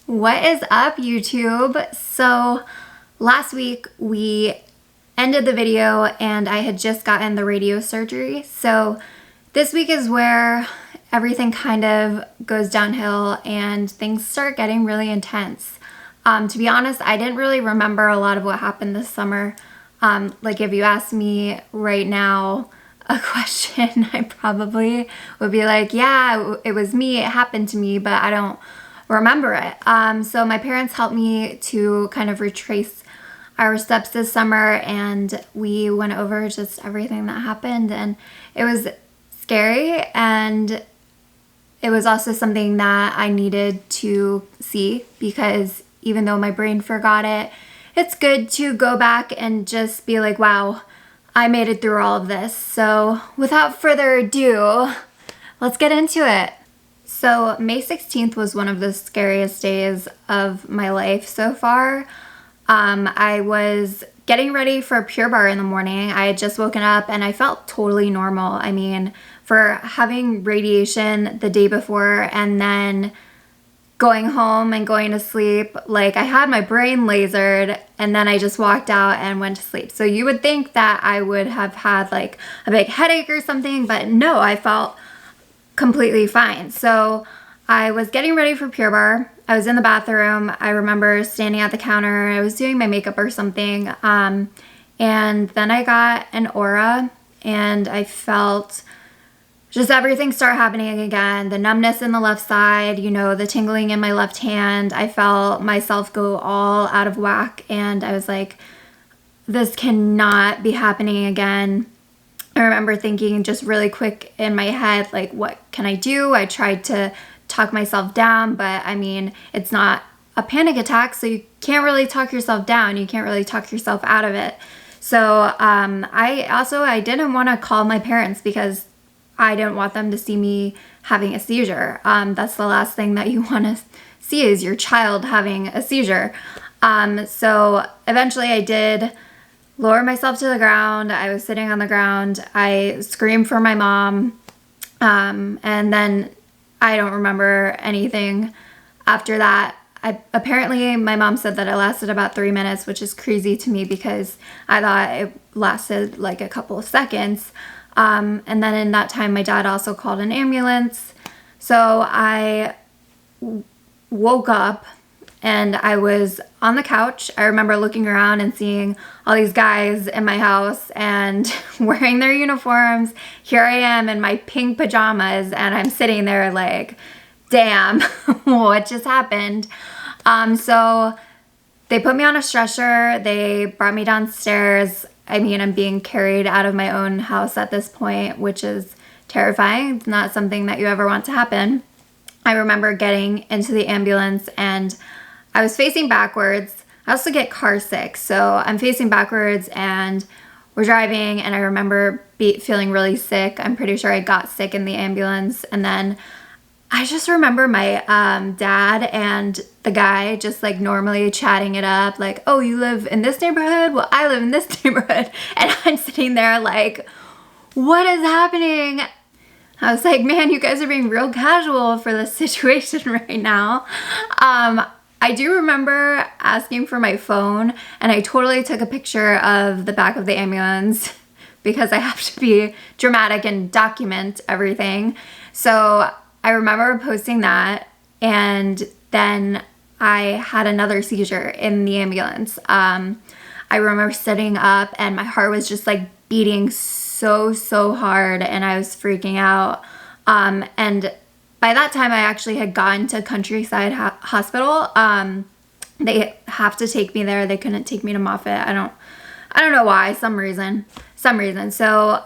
What is up, YouTube? So last week we ended the video and I had just gotten the radio surgery. So this week is where everything kind of goes downhill and things start getting really intense. To be honest, I didn't really remember a lot of what happened this summer. Like if you asked me right now a question, I probably would be like, yeah, it was me, it happened to me, but I don't remember it. So my parents helped me to kind of retrace our steps this summer, and we went over just everything that happened, and it was scary, and it was also something that I needed to see, because even though my brain forgot it, it's good to go back and just be like, wow, I made it through all of this. So without further ado, let's get into it. So May 16th was one of the scariest days of my life so far. I was getting ready for Pure Barre in the morning. I had just woken up and I felt totally normal. I mean, for having radiation the day before and then going home and going to sleep, like I had my brain lasered and then I just walked out and went to sleep. So you would think that I would have had like a big headache or something, but no, I felt completely fine. So I was getting ready for Pure Barre. I was in the bathroom. I remember standing at the counter. I was doing my makeup or something. And then I got an aura and I felt just everything start happening again. The numbness in the left side, you know, the tingling in my left hand. I felt myself go all out of whack and I was like, this cannot be happening again. I remember thinking just really quick in my head, like, what can I do? I tried to talk myself down, but I mean, it's not a panic attack, so you can't really talk yourself down. You can't really talk yourself out of it. So I didn't want to call my parents because I didn't want them to see me having a seizure. That's the last thing that you want to see is your child having a seizure. So eventually I did lower myself to the ground. I was sitting on the ground. I screamed for my mom. And then I don't remember anything after that. Apparently my mom said that it lasted about 3 minutes, which is crazy to me because I thought it lasted like a couple of seconds. And then in that time, my dad also called an ambulance. So I woke up and I was on the couch. I remember looking around and seeing all these guys in my house and wearing their uniforms. Here I am in my pink pajamas and I'm sitting there like, damn, what just happened? So they put me on a stretcher. They brought me downstairs. I mean, I'm being carried out of my own house at this point, which is terrifying. It's not something that you ever want to happen. I remember getting into the ambulance and I was facing backwards. I also get car sick, so I'm facing backwards and we're driving and I remember feeling really sick. I'm pretty sure I got sick in the ambulance, and then I just remember my dad and the guy just like normally chatting it up, like, oh, you live in this neighborhood? Well, I live in this neighborhood. And I'm sitting there like, what is happening? I was like, man, you guys are being real casual for this situation right now. I do remember asking for my phone and I totally took a picture of the back of the ambulance because I have to be dramatic and document everything. So I remember posting that, and then I had another seizure in the ambulance. I remember sitting up and my heart was just like beating so hard and I was freaking out. And by that time I actually had gone to Countryside Hospital. They have to take me there. They couldn't take me to Moffitt. I don't know why, some reason. So,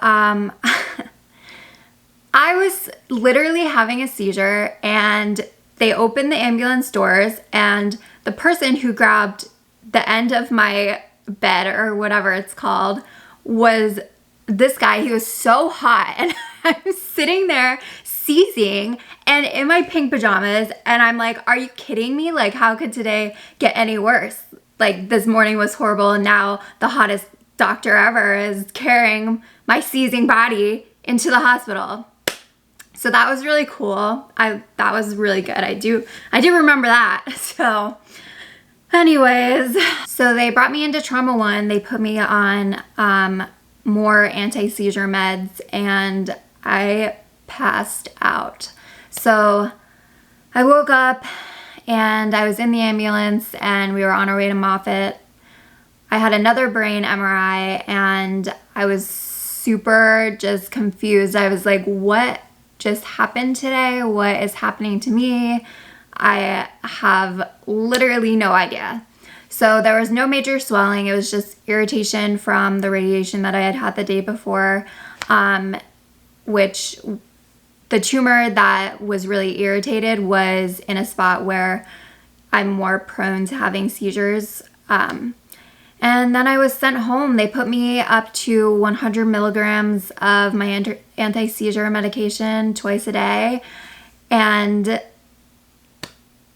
I was literally having a seizure and they opened the ambulance doors and the person who grabbed the end of my bed or whatever it's called was this guy. He was so hot and I'm sitting there seizing and in my pink pajamas and I'm like, are you kidding me? Like, how could today get any worse? Like, this morning was horrible and now the hottest doctor ever is carrying my seizing body into the hospital. So that was really cool. That was really good. I do remember that. So anyways, so they brought me into trauma 1. They put me on more anti-seizure meds and I passed out. So I woke up and I was in the ambulance and we were on our way to Moffitt. I had another brain MRI and I was super just confused. I was like, what just happened today? What is happening to me? I have literally no idea. So there was no major swelling. It was just irritation from the radiation that I had had the day before, which the tumor that was really irritated was in a spot where I'm more prone to having seizures. And then I was sent home. They put me up to 100 milligrams of my anti-seizure medication twice a day. And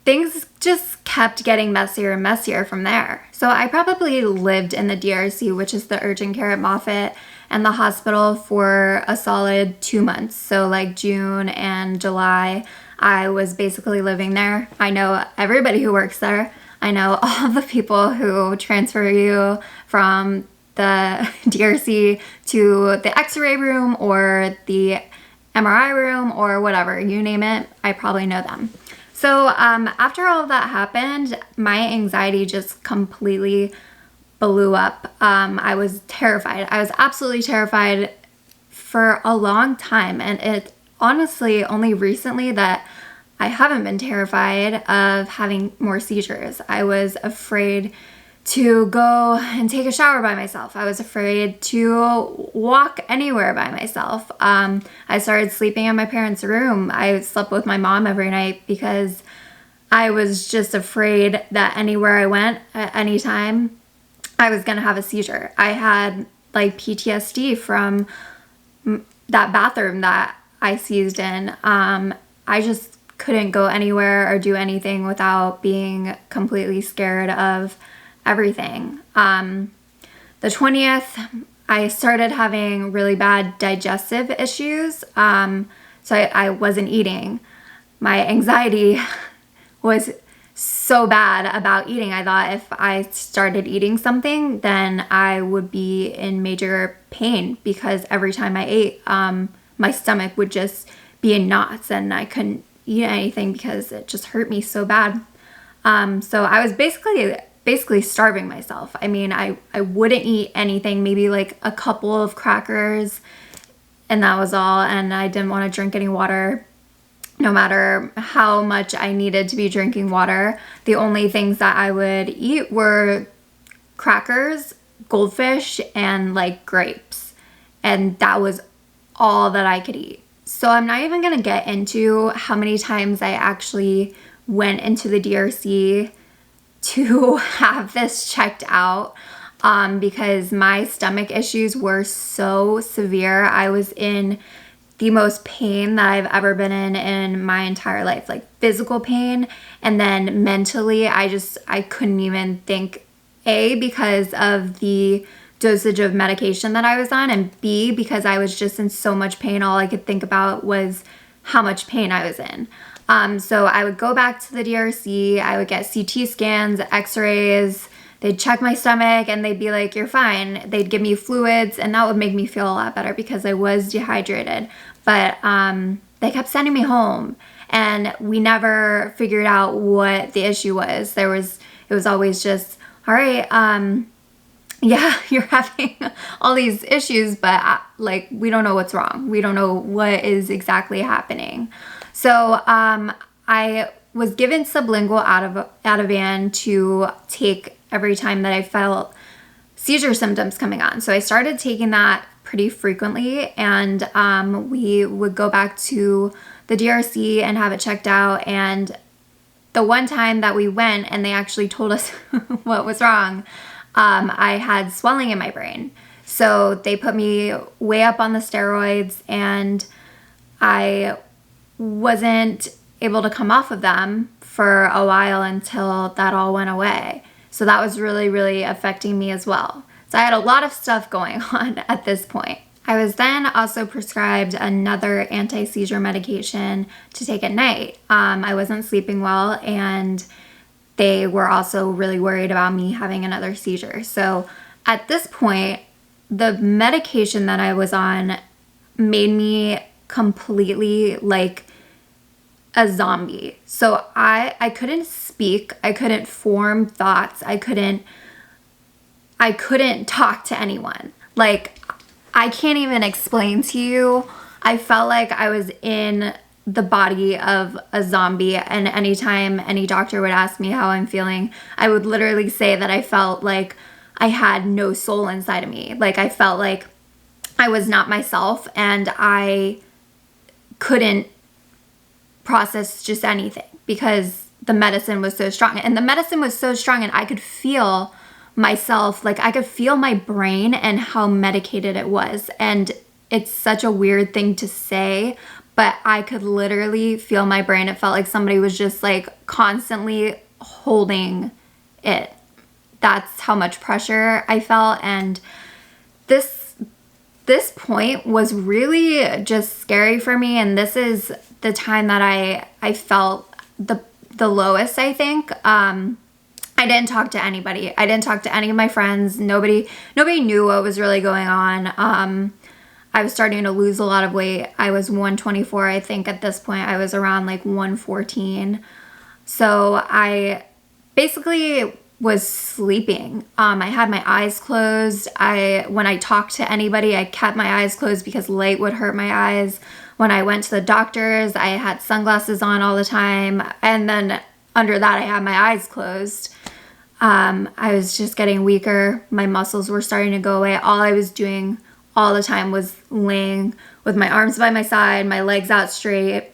things just kept getting messier and messier from there. So I probably lived in the DRC, which is the urgent care at Moffitt, and the hospital for a solid 2 months. So like June and July, I was basically living there. I know everybody who works there. I know all the people who transfer you from the DRC to the X-ray room or the MRI room or whatever, you name it, I probably know them. So after all of that happened, my anxiety just completely blew up. I was terrified. I was absolutely terrified for a long time. And it honestly only recently that I haven't been terrified of having more seizures. I was afraid to go and take a shower by myself. I was afraid to walk anywhere by myself. I started sleeping in my parents' room. I slept with my mom every night because I was just afraid that anywhere I went at any time, I was gonna have a seizure. I had like PTSD from that bathroom that I seized in. I just couldn't go anywhere or do anything without being completely scared of everything. The 20th, I started having really bad digestive issues. So I wasn't eating. My anxiety was so bad about eating. I thought if I started eating something, then I would be in major pain because every time I ate, my stomach would just be in knots and I couldn't eat anything because it just hurt me so bad. So I was basically starving myself. I mean, I wouldn't eat anything, maybe like a couple of crackers, and that was all. And I didn't want to drink any water, no matter how much I needed to be drinking water. The only things that I would eat were crackers, goldfish, and like grapes. And that was all that I could eat. So I'm not even gonna get into how many times I actually went into the DRC to have this checked out because my stomach issues were so severe. I was in the most pain that I've ever been in my entire life, like physical pain. And then mentally, I couldn't even think, A, because of the dosage of medication that I was on, and B, because I was just in so much pain. All I could think about was how much pain I was in. So I would go back to the DRC, I would get CT scans, x-rays, they'd check my stomach and they'd be like, you're fine. They'd give me fluids and that would make me feel a lot better because I was dehydrated. But they kept sending me home and we never figured out what the issue was. It was always just, all right, yeah, you're having all these issues, but like, we don't know what's wrong. We don't know what is exactly happening. So I was given sublingual Ativan to take every time that I felt seizure symptoms coming on. So I started taking that pretty frequently, and we would go back to the DRC and have it checked out. And the one time that we went and they actually told us what was wrong, I had swelling in my brain. So they put me way up on the steroids and I wasn't able to come off of them for a while until that all went away. So that was really, really affecting me as well. So I had a lot of stuff going on at this point. I was then also prescribed another anti-seizure medication to take at night. I wasn't sleeping well, and they were also really worried about me having another seizure. So at this point, the medication that I was on made me completely like a zombie. So I couldn't speak, I couldn't form thoughts, I couldn't talk to anyone. Like, I can't even explain to you. I felt like I was in the body of a zombie, and anytime any doctor would ask me how I'm feeling, I would literally say that I felt like I had no soul inside of me. Like, I felt like I was not myself, and I couldn't process just anything because the medicine was so strong. And the medicine was so strong, and I could feel myself, like I could feel my brain and how medicated it was. And it's such a weird thing to say, but I could literally feel my brain. It felt like somebody was just like constantly holding it. That's how much pressure I felt. And this point was really just scary for me. And this is the time that I felt the lowest, I think. I didn't talk to anybody. I didn't talk to any of my friends. Nobody knew what was really going on. I was starting to lose a lot of weight. I was 124, I think at this point. I was around like 114. So I basically was sleeping. I had my eyes closed. When I talked to anybody, I kept my eyes closed because light would hurt my eyes. When I went to the doctors, I had sunglasses on all the time. And then under that, I had my eyes closed. I was just getting weaker. My muscles were starting to go away. All I was doing all the time was laying with my arms by my side, my legs out straight,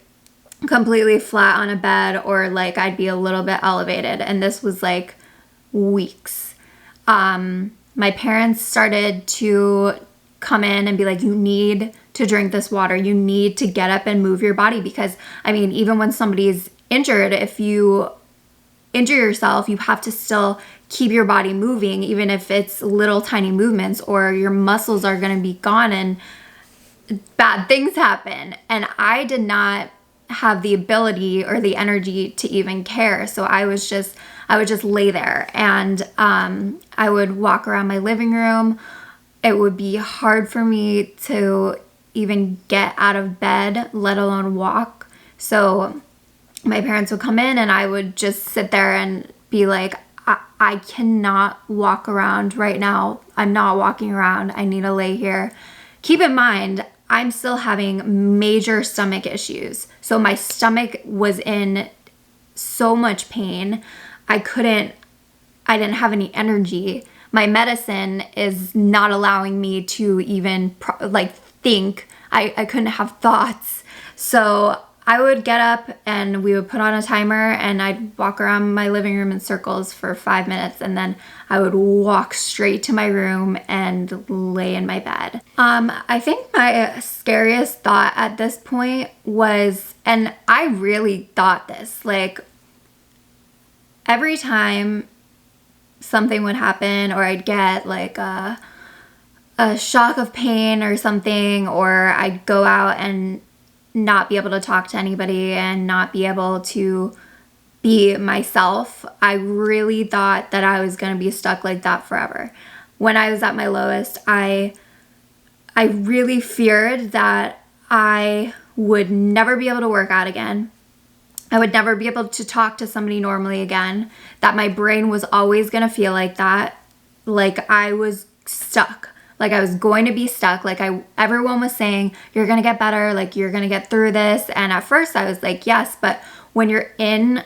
completely flat on a bed, or like I'd be a little bit elevated. And this was like weeks. My parents started to come in and be like, you need to drink this water. You need to get up and move your body, because I mean, even when somebody's injured, if you injure yourself, you have to still keep your body moving, even if it's little tiny movements, or your muscles are going to be gone and bad things happen. And I did not have the ability or the energy to even care. So I would just lay there, and I would walk around my living room. It would be hard for me to even get out of bed, let alone walk. So my parents would come in, and I would just sit there and be like, I cannot walk around right now. I'm not walking around. I need to lay here. Keep in mind, I'm still having major stomach issues. So my stomach was in so much pain. I didn't have any energy. My medicine is not allowing me to even think. I couldn't have thoughts. So I would get up and we would put on a timer, and I'd walk around my living room in circles for 5 minutes, and then I would walk straight to my room and lay in my bed. I think my scariest thought at this point was, and I really thought this, like every time something would happen, or I'd get like a shock of pain or something, or I'd go out and not be able to talk to anybody and not be able to be myself, I really thought that I was going to be stuck like that forever. When I was at my lowest, I really feared that I would never be able to work out again. I would never be able to talk to somebody normally again, that my brain was always going to feel like that, like I was stuck. Like I was going to be stuck. Like everyone was saying, you're going to get better. Like you're going to get through this. And at first I was like, yes, but when you're in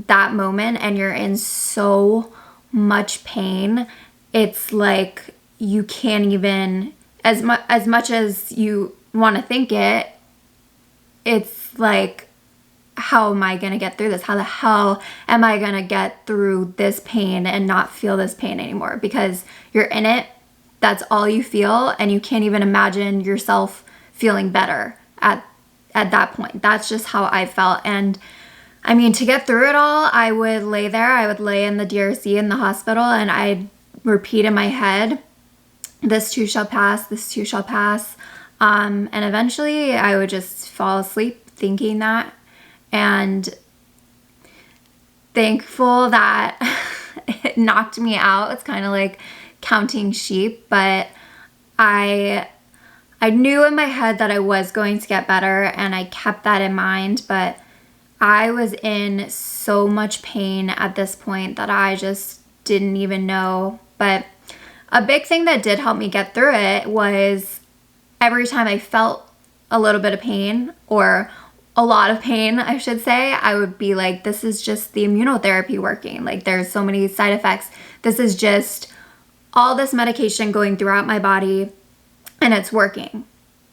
that moment and you're in so much pain, it's like you can't even, as much as you want to think it, it's like, how am I going to get through this? How the hell am I going to get through this pain and not feel this pain anymore? Because you're in it. That's all you feel, and you can't even imagine yourself feeling better at that point. That's just how I felt. And I mean, to get through it all, I would lay there. I would lay in the DRC in the hospital, and I'd repeat in my head, this too shall pass, this too shall pass. And eventually I would just fall asleep thinking that, and thankful that it knocked me out. It's kind of like counting sheep, but I knew in my head that I was going to get better, and I kept that in mind, but I was in so much pain at this point that I just didn't even know. But a big thing that did help me get through it was every time I felt a little bit of pain, or a lot of pain, I should say, I would be like, this is just the immunotherapy working. Like, there's so many side effects. This is just all this medication going throughout my body, and it's working.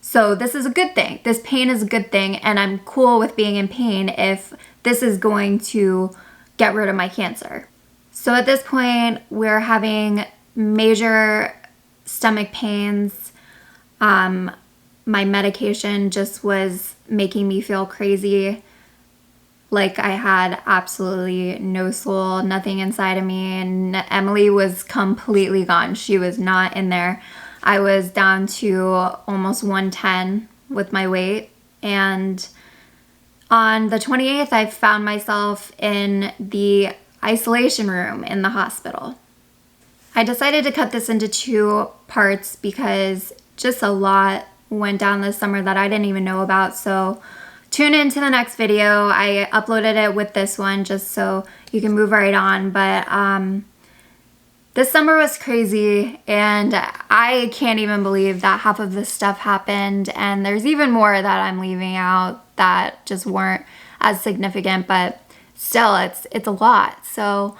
So this is a good thing. This pain is a good thing, and I'm cool with being in pain if this is going to get rid of my cancer. So at this point, we're having major stomach pains. My medication just was making me feel crazy. Like I had absolutely no soul, nothing inside of me, and Emily was completely gone. She was not in there. I was down to almost 110 with my weight, and on the 28th, I found myself in the isolation room in the hospital. I decided to cut this into 2 parts because just a lot went down this summer that I didn't even know about. So tune into the next video. I uploaded it with this one just so you can move right on. But this summer was crazy, and I can't even believe that half of this stuff happened. And there's even more that I'm leaving out that just weren't as significant, but still it's a lot. So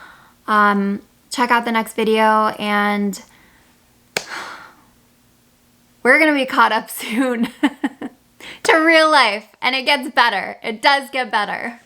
check out the next video, and we're gonna be caught up soon to real life, and it gets better. It does get better.